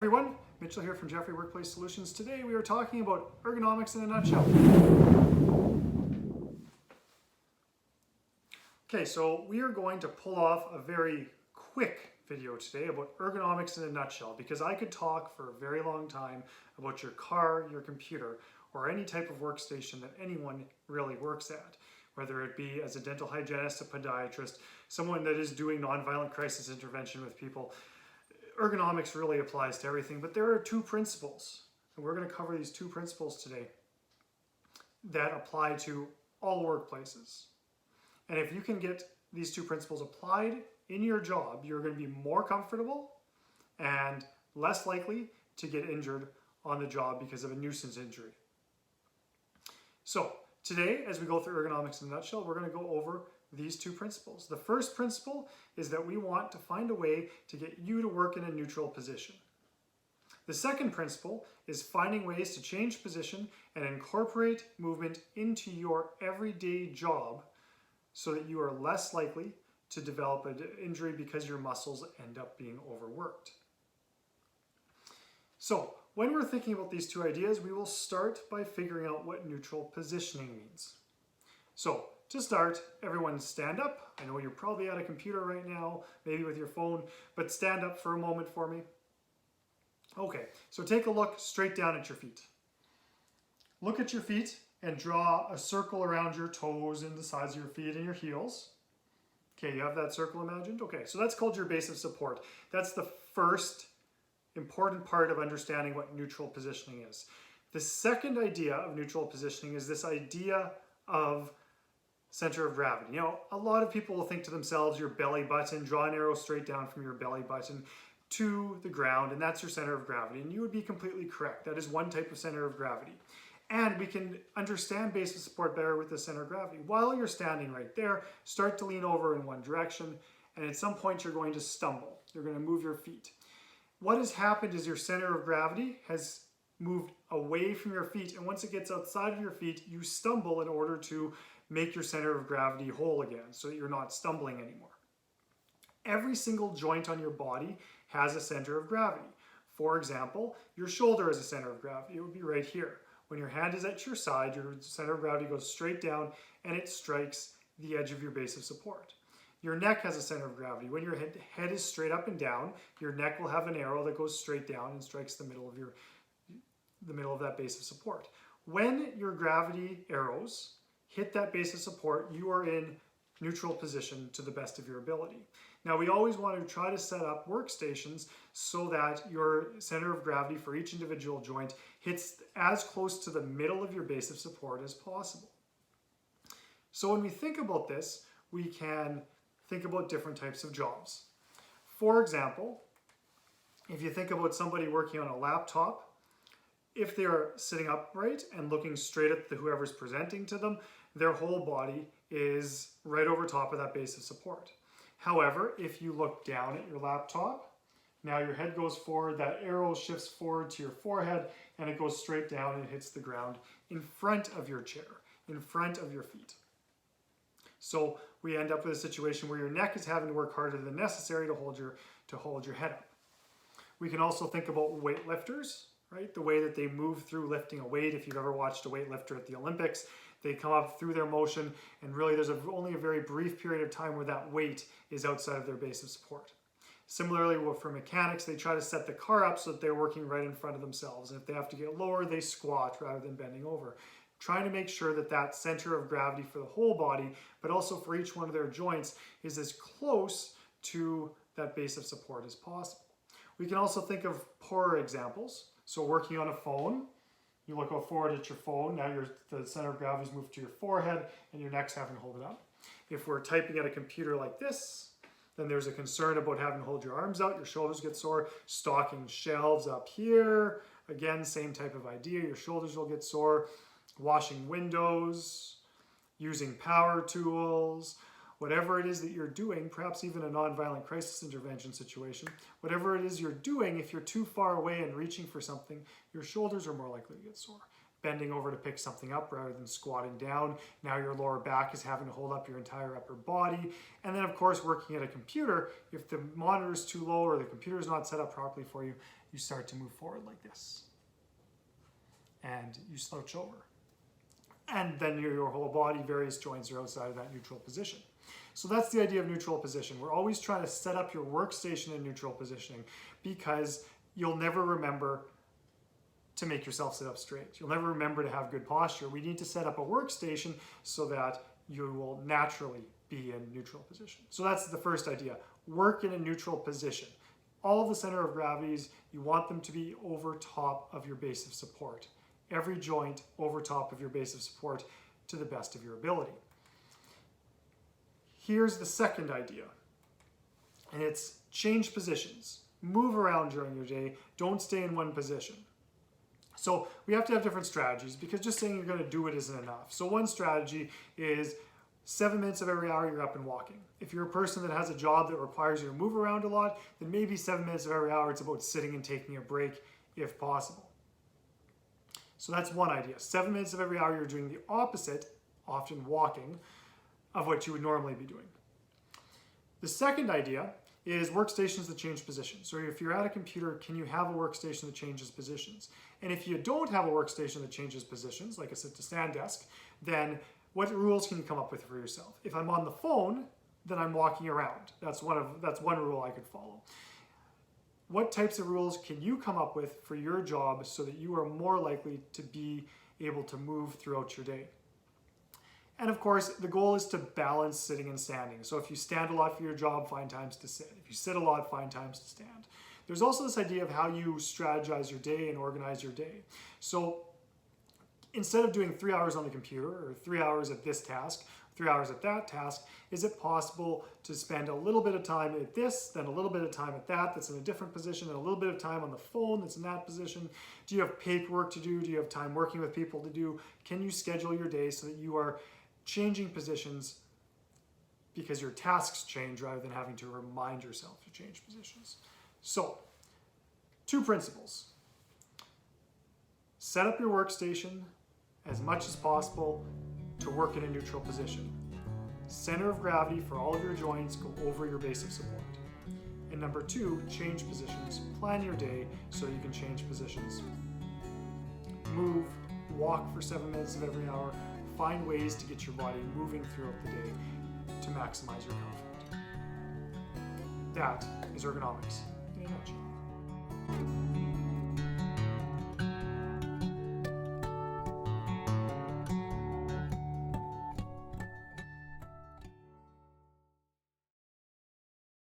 Everyone, Mitchell here from Jeffrey Workplace Solutions. Today we are talking about ergonomics in a nutshell. Okay, so we are going to pull off a very quick video today about ergonomics in a nutshell because I could talk for a very long time about your car, your computer, or any type of workstation that anyone really works at, whether it be as a dental hygienist, a podiatrist, someone that is doing nonviolent crisis intervention with people. Ergonomics really applies to everything, but there are two principles, and we're going to cover these two principles today that apply to all workplaces. And if you can get these two principles applied in your job, you're going to be more comfortable and less likely to get injured on the job because of a nuisance injury. So today, as we go through ergonomics in a nutshell, we're going to go over these two principles. The first principle is that we want to find a way to get you to work in a neutral position. The second principle is finding ways to change position and incorporate movement into your everyday job so that you are less likely to develop an injury because your muscles end up being overworked. So when we're thinking about these two ideas, we will start by figuring out what neutral positioning means. So to start, everyone stand up. I know you're probably at a computer right now, maybe with your phone, but stand up for a moment for me. Okay, so take a look straight down at your feet. Look at your feet and draw a circle around your toes and the sides of your feet and your heels. Okay, you have that circle imagined? Okay, so that's called your base of support. That's the first important part of understanding what neutral positioning is. The second idea of neutral positioning is this idea of center of gravity. You know, a lot of people will think to themselves, your belly button, draw an arrow straight down from your belly button to the ground, and that's your center of gravity. And you would be completely correct. That is one type of center of gravity. And we can understand base of support better with the center of gravity. While you're standing right there, start to lean over in one direction, and at some point you're going to stumble. You're going to move your feet. What has happened is your center of gravity has moved away from your feet, and once it gets outside of your feet, you stumble in order to make your center of gravity whole again so that you're not stumbling anymore. Every single joint on your body has a center of gravity. For example, your shoulder has a center of gravity. It would be right here. When your hand is at your side, your center of gravity goes straight down and it strikes the edge of your base of support. Your neck has a center of gravity. When your head is straight up and down, your neck will have an arrow that goes straight down and strikes the middle of that base of support. When your gravity arrows hit that base of support, you are in neutral position to the best of your ability. Now, we always want to try to set up workstations so that your center of gravity for each individual joint hits as close to the middle of your base of support as possible. So when we think about this, we can think about different types of jobs. For example, if you think about somebody working on a laptop, if they're sitting upright and looking straight at whoever's presenting to them, their whole body is right over top of that base of support. However, if you look down at your laptop, now your head goes forward, that arrow shifts forward to your forehead, and it goes straight down and hits the ground in front of your chair, in front of your feet. So we end up with a situation where your neck is having to work harder than necessary to hold your head up. We can also think about weightlifters, right? The way that they move through lifting a weight. If you've ever watched a weightlifter at the Olympics, they come up through their motion, and really there's only a very brief period of time where that weight is outside of their base of support. Similarly, for mechanics, they try to set the car up so that they're working right in front of themselves. And if they have to get lower, they squat rather than bending over. Trying to make sure that that center of gravity for the whole body, but also for each one of their joints, is as close to that base of support as possible. We can also think of poorer examples. So working on a phone, you look forward at your phone, now the center of gravity is moved to your forehead and your neck's having to hold it up. If we're typing at a computer like this, then there's a concern about having to hold your arms out, your shoulders get sore, stocking shelves up here. Again, same type of idea, your shoulders will get sore. Washing windows, using power tools, whatever it is that you're doing, perhaps even a nonviolent crisis intervention situation, whatever it is you're doing, if you're too far away and reaching for something, your shoulders are more likely to get sore. bending over to pick something up rather than squatting down. Now your lower back is having to hold up your entire upper body. And then of course, working at a computer, if the monitor is too low or the computer is not set up properly for you, you start to move forward like this. And you slouch over. And then your whole body, various joints are outside of that neutral position. So that's the idea of neutral position. We're always trying to set up your workstation in neutral positioning because you'll never remember to make yourself sit up straight. You'll never remember to have good posture. We need to set up a workstation so that you will naturally be in neutral position. So that's the first idea. Work in a neutral position. All of the center of gravities, you want them to be over top of your base of support. Every joint over top of your base of support to the best of your ability. Here's the second idea, and it's change positions. Move around during your day. Don't stay in one position. So we have to have different strategies because just saying you're going to do it isn't enough. So one strategy is 7 minutes of every hour you're up and walking. If you're a person that has a job that requires you to move around a lot, then maybe 7 minutes of every hour it's about sitting and taking a break if possible. So that's one idea. 7 minutes of every hour you're doing the opposite, often walking, of what you would normally be doing. The second idea is workstations that change positions. So if you're at a computer, can you have a workstation that changes positions? And if you don't have a workstation that changes positions, like a sit-to-stand desk, then what rules can you come up with for yourself? If I'm on the phone, then I'm walking around. That's one rule I could follow. What types of rules can you come up with for your job so that you are more likely to be able to move throughout your day? And of course, the goal is to balance sitting and standing. So if you stand a lot for your job, find times to sit. If you sit a lot, find times to stand. There's also this idea of how you strategize your day and organize your day. So instead of doing 3 hours on the computer or 3 hours at this task, 3 hours at that task, is it possible to spend a little bit of time at this, then a little bit of time at that that's in a different position, and a little bit of time on the phone that's in that position? Do you have paperwork to do? Do you have time working with people to do? Can you schedule your day so that you are changing positions because your tasks change rather than having to remind yourself to change positions? So, 2 principles. Set up your workstation as much as possible to work in a neutral position. Center of gravity for all of your joints go over your base of support. And number 2, change positions. Plan your day so you can change positions. Move, walk for 7 minutes of every hour. Find ways to get your body moving throughout the day to maximize your comfort. That is ergonomics in a nutshell.